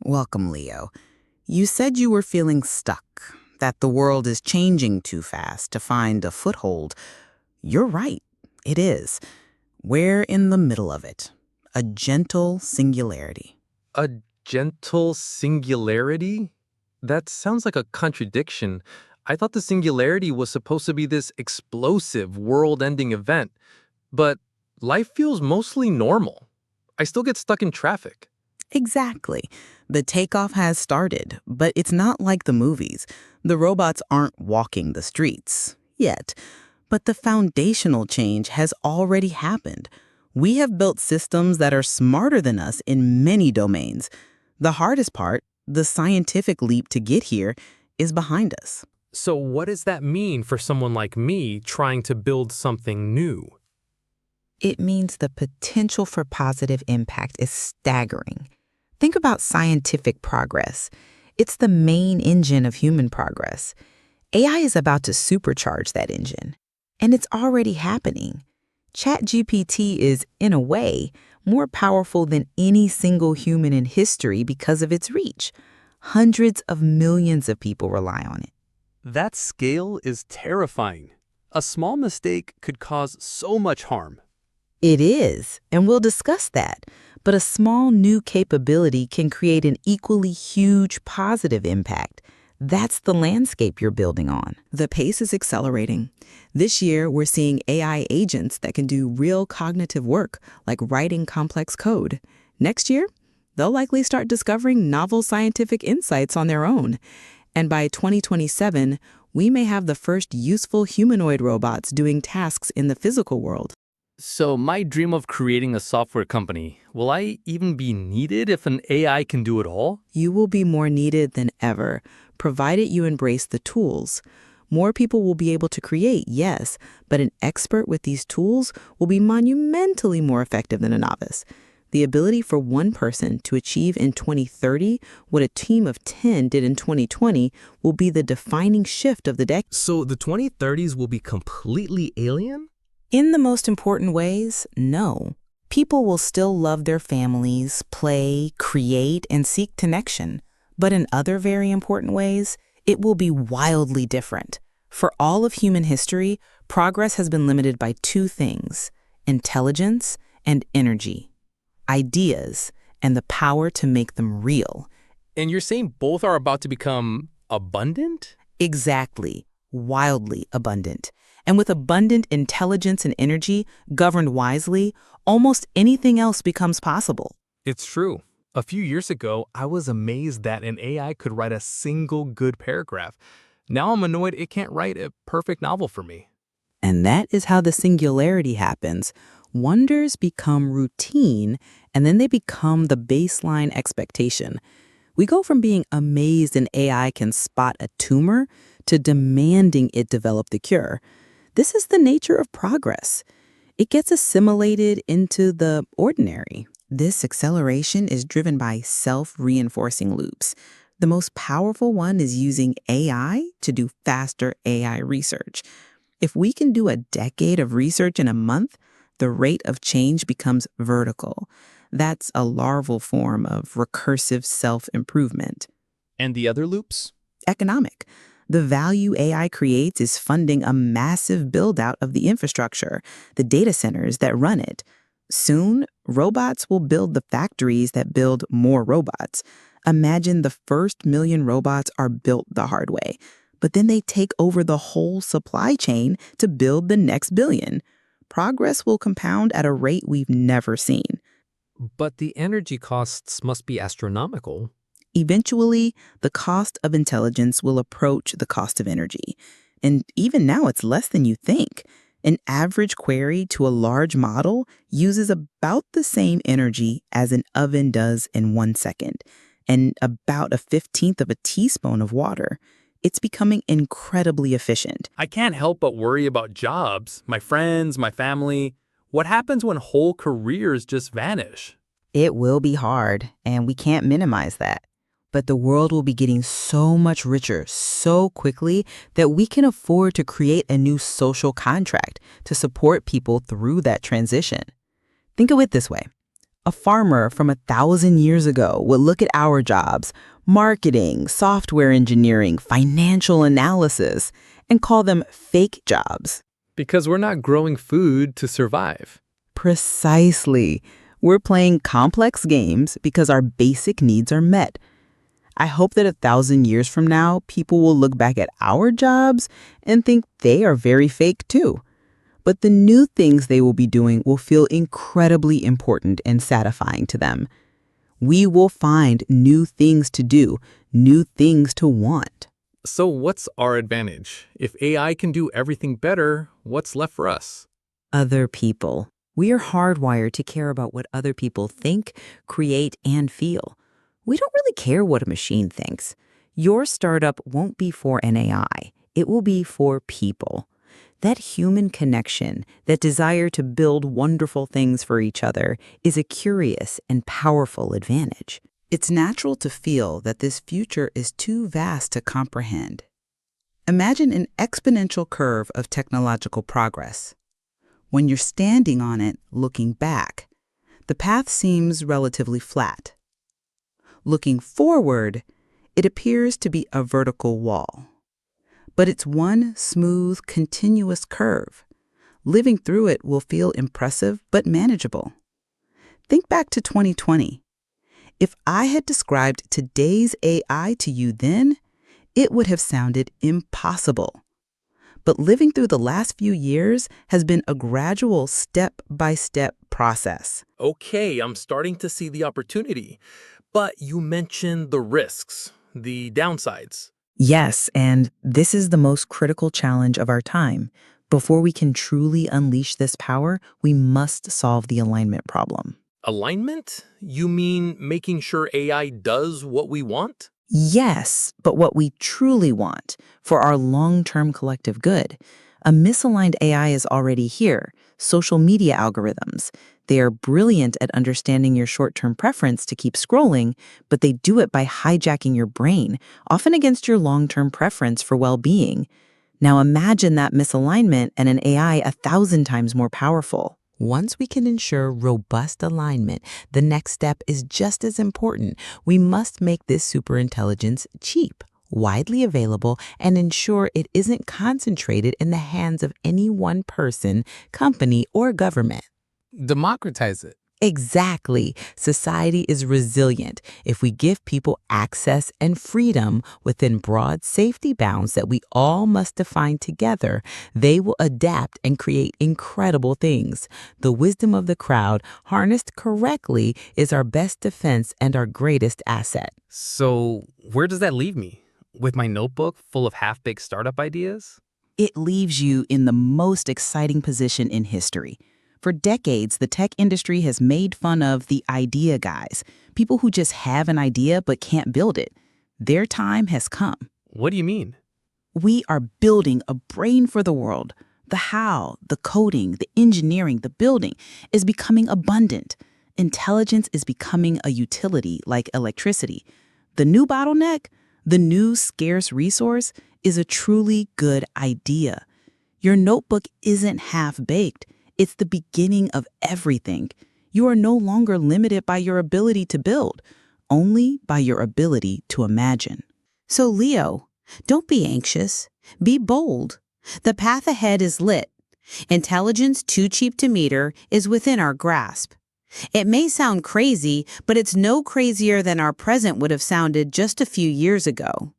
Welcome, Leo. You said you were feeling stuck, that the world is changing too fast to find a foothold. You're right, it is. We're in the middle of it. A gentle singularity. A gentle singularity? That sounds like a contradiction. I thought the singularity was supposed to be this explosive, world-ending event. But life feels mostly normal. I still get stuck in traffic. Exactly. The takeoff has started, but it's not like the movies. The robots aren't walking the streets yet. But the foundational change has already happened. We have built systems that are smarter than us in many domains. The hardest part, the scientific leap to get here, is behind us. So what does that mean for someone like me trying to build something new? It means the potential for positive impact is staggering. Think about scientific progress. It's the main engine of human progress. AI is about to supercharge that engine, and it's already happening. ChatGPT is, in a way, more powerful than any single human in history because of its reach. Hundreds of millions of people rely on it. That scale is terrifying. A small mistake could cause so much harm. It is, and we'll discuss that. But a small new capability can create an equally huge positive impact. That's the landscape you're building on. The pace is accelerating. This year, we're seeing AI agents that can do real cognitive work, like writing complex code. Next year, they'll likely start discovering novel scientific insights on their own. And by 2027, we may have the first useful humanoid robots doing tasks in the physical world. So my dream of creating a software company, will I even be needed if an AI can do it all? You will be more needed than ever, provided you embrace the tools. More people will be able to create, yes, but an expert with these tools will be monumentally more effective than a novice. The ability for one person to achieve in 2030 what a team of 10 did in 2020 will be the defining shift of the decade. So the 2030s will be completely alien? In the most important ways, no. People will still love their families, play, create, and seek connection. But in other very important ways, it will be wildly different. For all of human history, progress has been limited by two things: intelligence and energy. Ideas and the power to make them real. And you're saying both are about to become abundant? Exactly. Wildly abundant. And with abundant intelligence and energy, governed wisely, almost anything else becomes possible. It's true. A few years ago, I was amazed that an AI could write a single good paragraph. Now I'm annoyed it can't write a perfect novel for me. And that is how the singularity happens. Wonders become routine, and then they become the baseline expectation. We go from being amazed an AI can spot a tumor to demanding it develop the cure. This is the nature of progress. It gets assimilated into the ordinary. This acceleration is driven by self-reinforcing loops. The most powerful one is using AI to do faster AI research. If we can do a decade of research in a month, the rate of change becomes vertical. That's a larval form of recursive self-improvement. And the other loops? Economic. The value AI creates is funding a massive build-out of the infrastructure, the data centers that run it. Soon, robots will build the factories that build more robots. Imagine the first million robots are built the hard way, but then they take over the whole supply chain to build the next billion. Progress will compound at a rate we've never seen. But the energy costs must be astronomical. Eventually, the cost of intelligence will approach the cost of energy. And even now, it's less than you think. An average query to a large model uses about the same energy as an oven does in 1 second, and about 1/15 of a teaspoon of water. It's becoming incredibly efficient. I can't help but worry about jobs, my friends, my family. What happens when whole careers just vanish? It will be hard, and we can't minimize that. But the world will be getting so much richer so quickly that we can afford to create a new social contract to support people through that transition. Think of it this way. A farmer from 1,000 years ago would look at our jobs, marketing, software engineering, financial analysis, and call them fake jobs. Because we're not growing food to survive. Precisely. We're playing complex games because our basic needs are met. I hope that 1,000 years from now, people will look back at our jobs and think they are very fake too. But the new things they will be doing will feel incredibly important and satisfying to them. We will find new things to do, new things to want. So what's our advantage? If AI can do everything better, what's left for us? Other people. We are hardwired to care about what other people think, create, and feel. We don't really care what a machine thinks. Your startup won't be for an AI. It will be for people. That human connection, that desire to build wonderful things for each other, is a curious and powerful advantage. It's natural to feel that this future is too vast to comprehend. Imagine an exponential curve of technological progress. When you're standing on it, looking back, the path seems relatively flat. Looking forward, it appears to be a vertical wall. But it's one smooth, continuous curve. Living through it will feel impressive but manageable. Think back to 2020. If I had described today's AI to you then, it would have sounded impossible. But living through the last few years has been a gradual step-by-step process. Okay, I'm starting to see the opportunity. But you mentioned the risks, the downsides. Yes, and this is the most critical challenge of our time. Before we can truly unleash this power, we must solve the alignment problem. Alignment? You mean making sure AI does what we want? Yes, but what we truly want for our long-term collective good. A misaligned AI is already here. Social media algorithms. They are brilliant at understanding your short-term preference to keep scrolling, but they do it by hijacking your brain, often against your long-term preference for well-being. Now imagine that misalignment and an AI 1,000 times more powerful. Once we can ensure robust alignment, the next step is just as important. We must make this superintelligence cheap, widely available, and ensure it isn't concentrated in the hands of any one person, company, or government. Democratize it. Exactly. Society is resilient if we give people access and freedom within broad safety bounds that we all must define together. They will adapt and create incredible things. The wisdom of the crowd, harnessed correctly, is our best defense and our greatest asset. So where does that leave me? With my notebook full of half-baked startup ideas? It leaves you in the most exciting position in history. For decades, the tech industry has made fun of the idea guys, people who just have an idea but can't build it. Their time has come. What do you mean? We are building a brain for the world. The how, the coding, the engineering, the building is becoming abundant. Intelligence is becoming a utility like electricity. The new bottleneck, the new scarce resource, is a truly good idea. Your notebook isn't half-baked. It's the beginning of everything. You are no longer limited by your ability to build, only by your ability to imagine. So Leo, don't be anxious. Be bold. The path ahead is lit. Intelligence too cheap to meter is within our grasp. It may sound crazy, but it's no crazier than our present would have sounded just a few years ago.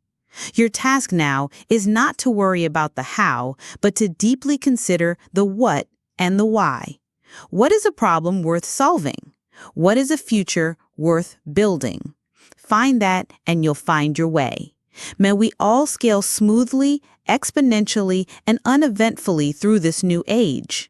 Your task now is not to worry about the how, but to deeply consider the what and the why. What is a problem worth solving? What is a future worth building? Find that and you'll find your way. May we all scale smoothly, exponentially, and uneventfully through this new age.